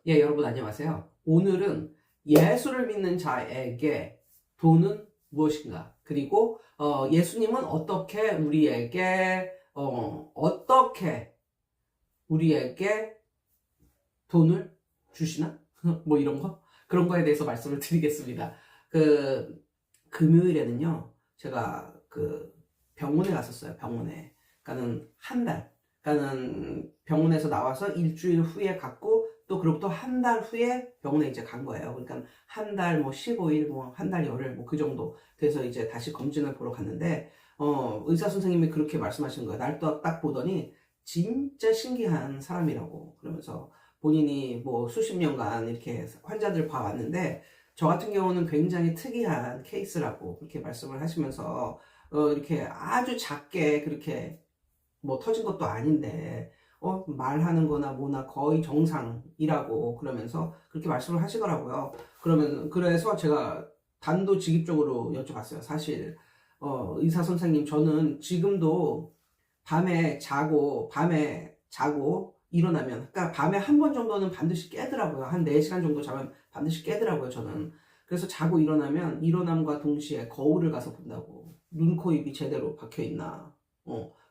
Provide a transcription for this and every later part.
예, 여러분 안녕하세요. 오늘은 예수를 믿는 자에게 돈은 무엇인가? 그리고 예수님은 어떻게 우리에게 돈을 주시나? 뭐 이런 거? 그런 거에 대해서 말씀을 드리겠습니다. 금요일에는요, 제가 병원에 갔었어요. 병원에. 그러니까는 한 달. 그러니까는 병원에서 나와서 일주일 후에 갔고, 또 그로부터 한 달 후에 병원에 이제 간 거예요. 그러니까 한 달 뭐 15일, 뭐 한 달 열흘 뭐 그 정도 돼서 이제 다시 검진을 보러 갔는데, 의사 선생님이 그렇게 말씀하시는 거예요. 날 딱 보더니 진짜 신기한 사람이라고. 그러면서 본인이 뭐 수십 년간 이렇게 환자들 봐왔는데, 저 같은 경우는 굉장히 특이한 케이스라고 그렇게 말씀을 하시면서, 이렇게 아주 작게 그렇게 뭐 터진 것도 아닌데, 말하는 거나 뭐나 거의 정상이라고 그러면서 그렇게 말씀을 하시더라고요. 그래서 제가 단도직입적으로 여쭤봤어요. 사실, 의사 선생님, 저는 지금도 밤에 자고 일어나면, 그러니까 밤에 한 번 정도는 반드시 깨더라고요. 한 4시간 정도 자면 반드시 깨더라고요, 저는. 그래서 자고 일어나면 일어남과 동시에 거울을 가서 본다고. 눈, 코, 입이 제대로 박혀 있나.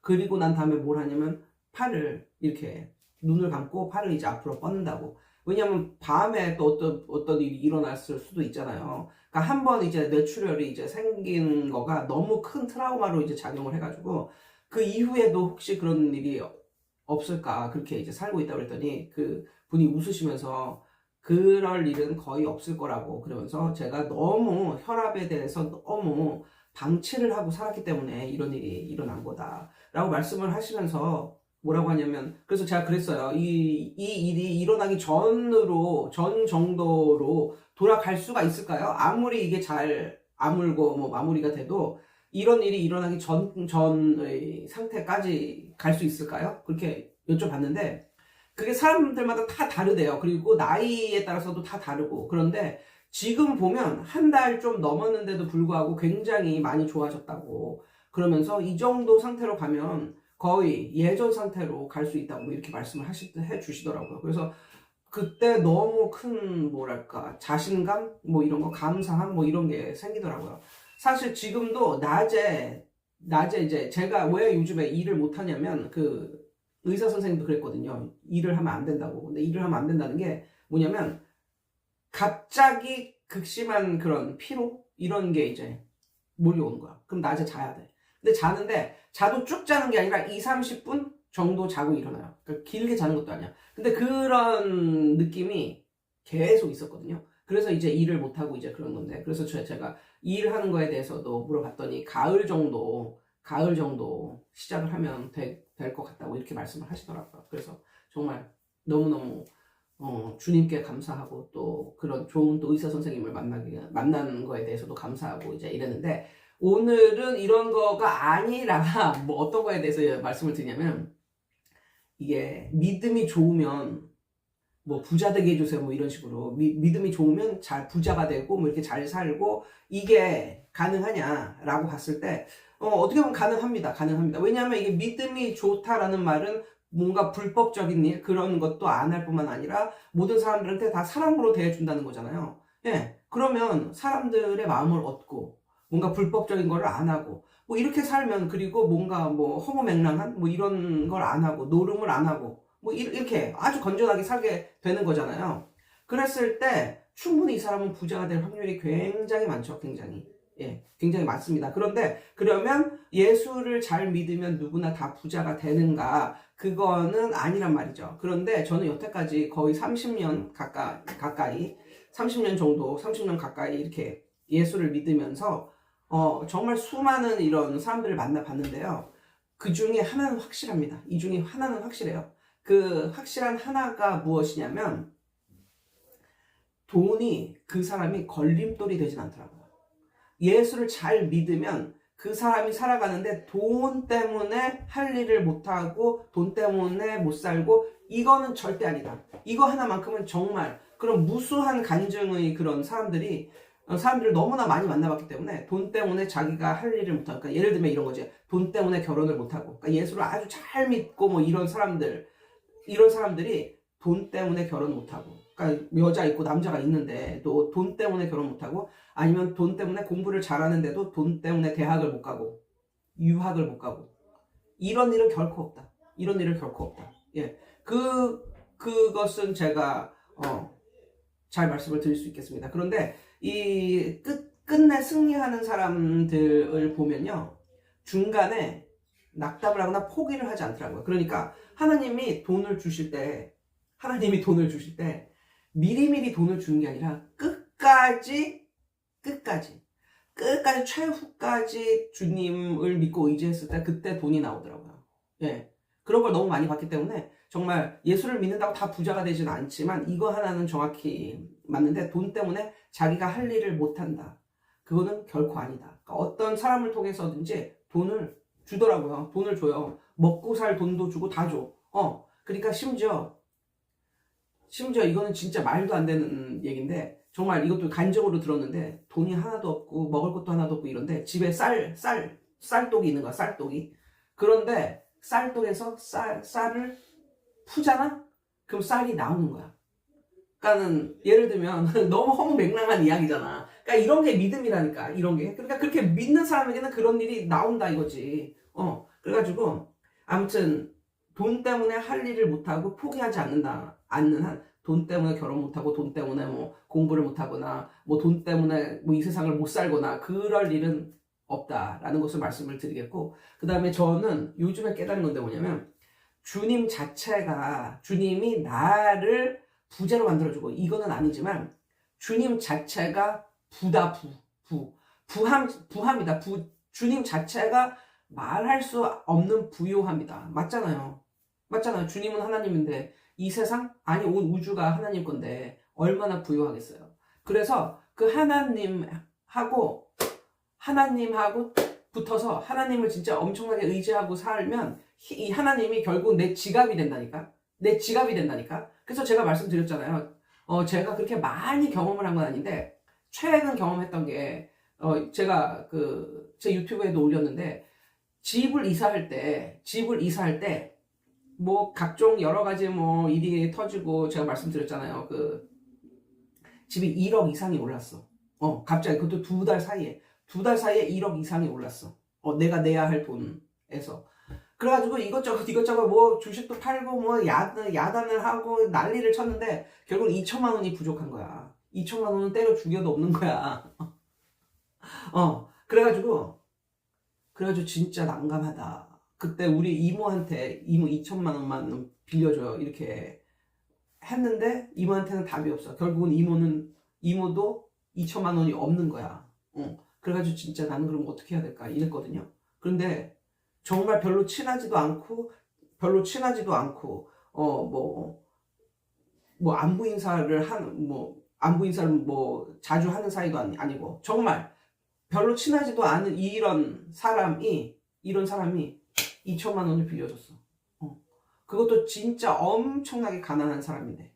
그리고 난 다음에 뭘 하냐면 팔을 이렇게 눈을 감고 팔을 이제 앞으로 뻗는다고. 왜냐면 밤에 또 어떤 일이 일어났을 수도 있잖아요. 그러니까 한번 이제 뇌출혈이 이제 생긴 거가 너무 큰 트라우마로 이제 작용을 해가지고 그 이후에도 혹시 그런 일이 없을까 그렇게 이제 살고 있다고 그랬더니 그 분이 웃으시면서 그럴 일은 거의 없을 거라고 그러면서 제가 너무 혈압에 대해서 너무 방치를 하고 살았기 때문에 이런 일이 일어난 거다 라고 말씀을 하시면서 뭐라고 하냐면, 그래서 제가 그랬어요. 이 일이 일어나기 전 정도로 돌아갈 수가 있을까요? 아무리 이게 잘 아물고 뭐 마무리가 돼도 이런 일이 일어나기 전의 상태까지 갈 수 있을까요? 그렇게 여쭤봤는데, 그게 사람들마다 다 다르대요. 그리고 나이에 따라서도 다 다르고. 그런데 지금 보면 한 달 좀 넘었는데도 불구하고 굉장히 많이 좋아졌다고. 그러면서 이 정도 상태로 가면 거의 예전 상태로 갈 수 있다고 이렇게 말씀을 해 주시더라고요. 그래서 그때 너무 큰 뭐랄까 자신감 뭐 이런 거 감사함 뭐 이런 게 생기더라고요. 사실 지금도 낮에 이제 제가 왜 요즘에 일을 못 하냐면 의사 선생님도 그랬거든요. 일을 하면 안 된다고. 근데 일을 하면 안 된다는 게 뭐냐면 갑자기 극심한 그런 피로 이런 게 이제 몰려오는 거야. 그럼 낮에 자야 돼. 근데 자도 쭉 자는 게 아니라 2, 30분 정도 자고 일어나요. 그러니까 길게 자는 것도 아니야. 근데 그런 느낌이 계속 있었거든요. 그래서 이제 일을 못하고 이제 그런 건데, 그래서 제가 일하는 거에 대해서도 물어봤더니 가을 정도 시작을 하면 될 것 같다고 이렇게 말씀을 하시더라고요. 그래서 정말 너무너무 주님께 감사하고 또 그런 좋은 또 의사 선생님을 만나는 거에 대해서도 감사하고 이제 이랬는데, 오늘은 이런 거가 아니라 뭐 어떤 거에 대해서 말씀을 드리냐면, 이게 믿음이 좋으면 뭐 부자 되게 해주세요 뭐 이런 식으로 믿음이 좋으면 잘 부자가 되고 뭐 이렇게 잘 살고 이게 가능하냐라고 봤을 때 어떻게 보면 가능합니다. 왜냐하면 이게 믿음이 좋다라는 말은 뭔가 불법적인 일 그런 것도 안 할 뿐만 아니라 모든 사람들한테 다 사랑으로 대해준다는 거잖아요. 예, 그러면 사람들의 마음을 얻고 뭔가 불법적인 거를 안 하고 뭐 이렇게 살면, 그리고 뭔가 뭐 허무맹랑한 뭐 이런 걸 안 하고 노름을 안 하고 뭐 이렇게 아주 건전하게 살게 되는 거잖아요. 그랬을 때 충분히 이 사람은 부자가 될 확률이 굉장히 많죠. 굉장히 많습니다. 그런데 그러면 예수를 잘 믿으면 누구나 다 부자가 되는가? 그거는 아니란 말이죠. 그런데 저는 여태까지 거의 30년 가까이 30년 가까이 이렇게 예수를 믿으면서 정말 수많은 이런 사람들을 만나봤는데요. 그 중에 하나는 확실합니다. 이 중에 하나는 확실해요. 그 확실한 하나가 무엇이냐면, 돈이 그 사람이 걸림돌이 되진 않더라고요. 예수를 잘 믿으면 그 사람이 살아가는데 돈 때문에 할 일을 못하고 돈 때문에 못 살고 이거는 절대 아니다. 이거 하나만큼은 정말 그런 무수한 간증의 그런 사람들을 너무나 많이 만나봤기 때문에 돈 때문에 자기가 할 일을 못하고, 그러니까 예를 들면 이런 거지. 돈 때문에 결혼을 못하고, 그러니까 예수를 아주 잘 믿고 뭐 이런 사람들이 돈 때문에 결혼 못하고, 그러니까 여자 있고 남자가 있는데 또 돈 때문에 결혼 못하고, 아니면 돈 때문에 공부를 잘하는데도 돈 때문에 대학을 못 가고 유학을 못 가고, 이런 일은 결코 없다. 이런 일은 결코 없다. 예, 그것은 제가 잘 말씀을 드릴 수 있겠습니다. 그런데 이 끝내 승리하는 사람들을 보면요, 중간에 낙담을 하거나 포기를 하지 않더라고요. 그러니까 하나님이 돈을 주실 때 미리미리 돈을 주는 게 아니라 끝까지 최후까지 주님을 믿고 의지했을 때 그때 돈이 나오더라고요. 예, 그런 걸 너무 많이 봤기 때문에 정말 예수를 믿는다고 다 부자가 되지는 않지만 이거 하나는 정확히 맞는데, 돈 때문에 자기가 할 일을 못한다, 그거는 결코 아니다. 그러니까 어떤 사람을 통해서든지 돈을 주더라고요. 돈을 줘요. 먹고 살 돈도 주고 다 줘. 그러니까 심지어 이거는 진짜 말도 안 되는 얘기인데, 정말 이것도 간접으로 들었는데, 돈이 하나도 없고 먹을 것도 하나도 없고 이런데 집에 쌀독이 있는 거야. 쌀독이. 그런데 쌀독에서 쌀을 푸잖아? 그럼 쌀이 나오는 거야. 그러니까는 예를 들면 너무 허무맹랑한 이야기잖아. 그러니까 이런 게 믿음이라니까. 이런 게. 그러니까 그렇게 믿는 사람에게는 그런 일이 나온다 이거지. 그래가지고 아무튼 돈 때문에 할 일을 못하고 포기하지 않는 한, 돈 때문에 결혼 못하고 돈 때문에 뭐 공부를 못하거나 뭐 돈 때문에 뭐 이 세상을 못 살거나 그럴 일은 없다라는 것을 말씀을 드리겠고, 그 다음에 저는 요즘에 깨달은 건데 뭐냐면, 주님이 나를 부자로 만들어주고, 이거는 아니지만 주님 자체가 부합니다. 주님 자체가 말할 수 없는 부요합니다. 맞잖아요. 주님은 하나님인데 이 세상, 아니 온 우주가 하나님 건데 얼마나 부요하겠어요. 그래서 그 하나님하고 붙어서 하나님을 진짜 엄청나게 의지하고 살면 이 하나님이 결국 내 지갑이 된다니까. 그래서 제가 말씀드렸잖아요. 제가 그렇게 많이 경험을 한 건 아닌데, 최근 경험했던 게, 제가 제 유튜브에도 올렸는데, 집을 이사할 때 뭐 각종 여러 가지 뭐 일이 터지고, 제가 말씀드렸잖아요. 집이 1억 이상이 올랐어. 갑자기 그것도 2달 사이에 1억 이상이 올랐어. 내가 내야 할 돈에서. 그래가지고 이것저것 뭐 주식도 팔고 뭐 야단을 하고 난리를 쳤는데 결국 2천만 원이 부족한 거야. 2천만 원은 때려 죽여도 없는 거야. 그래가지고 진짜 난감하다. 그때 우리 이모 2천만 원만 빌려줘요. 이렇게 했는데 이모한테는 답이 없어. 결국은 이모도 2천만 원이 없는 거야. 그래가지고 진짜 나는 그럼 어떻게 해야 될까 이랬거든요. 그런데 정말 별로 친하지도 않고 안부 인사를 자주 하는 사이도 아니고, 정말 별로 친하지도 않은 이런 사람이 2천만 원을 빌려줬어. 그것도 진짜 엄청나게 가난한 사람인데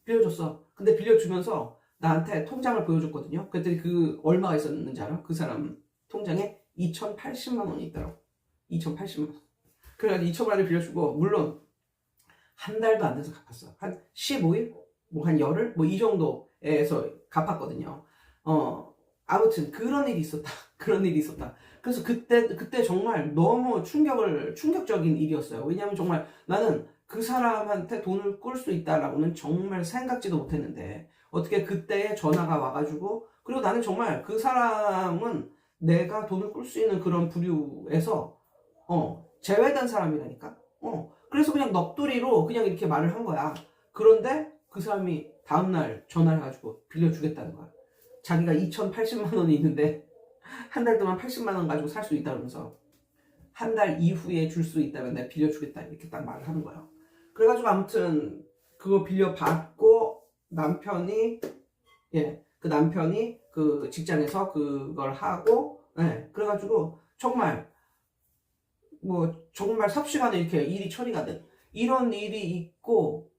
빌려줬어. 근데 빌려주면서 나한테 통장을 보여줬거든요. 그랬더니 얼마가 있었는지 알아? 그 사람 통장에 2,080만 원이 있더라고. 2,080만 원. 그래가지고 2천만 원을 빌려주고, 물론 한 달도 안 돼서 갚았어. 한 15일? 뭐 한 열흘? 뭐 이 정도에서 갚았거든요. 아무튼 그런 일이 있었다. 그래서 그때 정말 너무 충격적인 일이었어요. 왜냐하면 정말 나는 그 사람한테 돈을 꿀 수 있다라고는 정말 생각지도 못했는데, 어떻게 그때에 전화가 와가지고, 그리고 나는 정말 그 사람은 내가 돈을 꿀 수 있는 그런 부류에서 제외된 사람이라니까. 그래서 그냥 넋두리로 그냥 이렇게 말을 한 거야. 그런데 그 사람이 다음날 전화를 해가지고 빌려주겠다는 거야. 자기가 2,080만 원이 있는데 한 달 동안 80만 원 가지고 살 수 있다 그러면서, 한 달 이후에 줄 수 있다면 내가 빌려주겠다 이렇게 딱 말을 하는 거야. 그래가지고 아무튼 그거 빌려받고, 남편이 그 직장에서 그걸 하고, 그래가지고 정말 삽시간에 이렇게 일이 처리가 돼. 이런 일이 있고,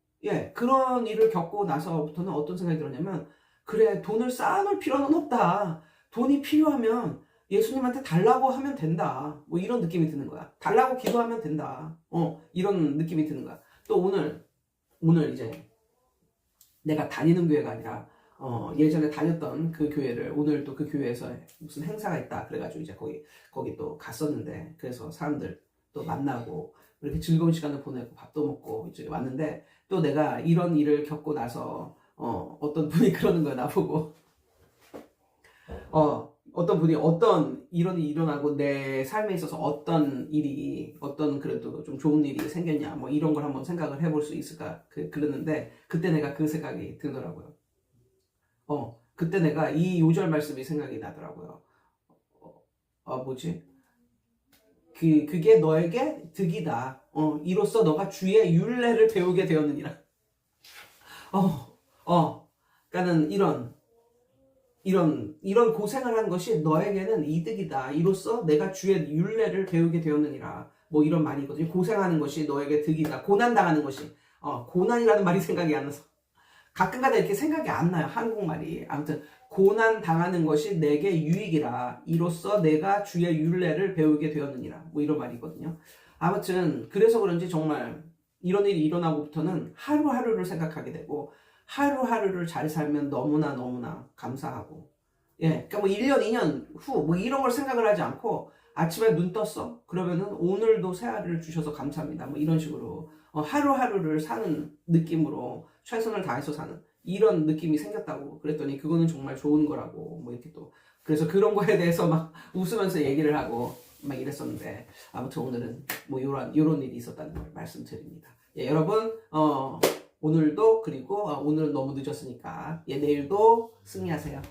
그런 일을 겪고 나서부터는 어떤 생각이 들었냐면, 그래, 돈을 쌓아놓을 필요는 없다. 돈이 필요하면 예수님한테 달라고 하면 된다. 뭐 이런 느낌이 드는 거야. 달라고 기도하면 된다. 이런 느낌이 드는 거야. 또 오늘 오늘 이제 내가 다니는 교회가 아니라 예전에 다녔던 그 교회를 오늘 또 그 교회에서 무슨 행사가 있다 그래가지고 이제 거기 또 갔었는데, 그래서 사람들 또 만나고 이렇게 즐거운 시간을 보내고 밥도 먹고 이제 왔는데, 또 내가 이런 일을 겪고 나서 어떤 분이 그러는 거야, 나보고. 어떤 분이 어떤 이런 일이 일어나고 내 삶에 있어서 어떤 그래도 좀 좋은 일이 생겼냐, 뭐 이런 걸 한번 생각을 해볼 수 있을까, 그랬는데, 그때 내가 그 생각이 들더라고요. 그때 내가 이 요절 말씀이 생각이 나더라고요. 뭐지? 그게 너에게 득이다. 이로써 너가 주의 율례를 배우게 되었느니라. 그러니까는 이런 고생을 한 것이 너에게는 이득이다. 이로써 내가 주의 율례를 배우게 되었느니라. 뭐 이런 말이거든요. 고생하는 것이 너에게 득이다. 고난당하는 것이. 고난이라는 말이 생각이 안 나서. 가끔가다 이렇게 생각이 안 나요, 한국말이. 아무튼 고난 당하는 것이 내게 유익이라. 이로써 내가 주의 율례를 배우게 되었느니라. 뭐 이런 말이거든요. 아무튼 그래서 그런지 정말 이런 일이 일어나고부터는 하루하루를 생각하게 되고, 하루하루를 잘 살면 너무나 감사하고, 그러니까 뭐 1년, 2년 후 뭐 이런 걸 생각을 하지 않고, 아침에 눈 떴어? 그러면은 오늘도 새하루를 주셔서 감사합니다. 뭐 이런 식으로 하루하루를 사는 느낌으로 최선을 다해서 사는 이런 느낌이 생겼다고 그랬더니, 그거는 정말 좋은 거라고 뭐 이렇게 또, 그래서 그런 거에 대해서 막 웃으면서 얘기를 하고 막 이랬었는데, 아무튼 오늘은 뭐 요런 일이 있었다는 걸 말씀드립니다. 여러분 오늘도, 그리고 오늘은 너무 늦었으니까 내일도 승리하세요.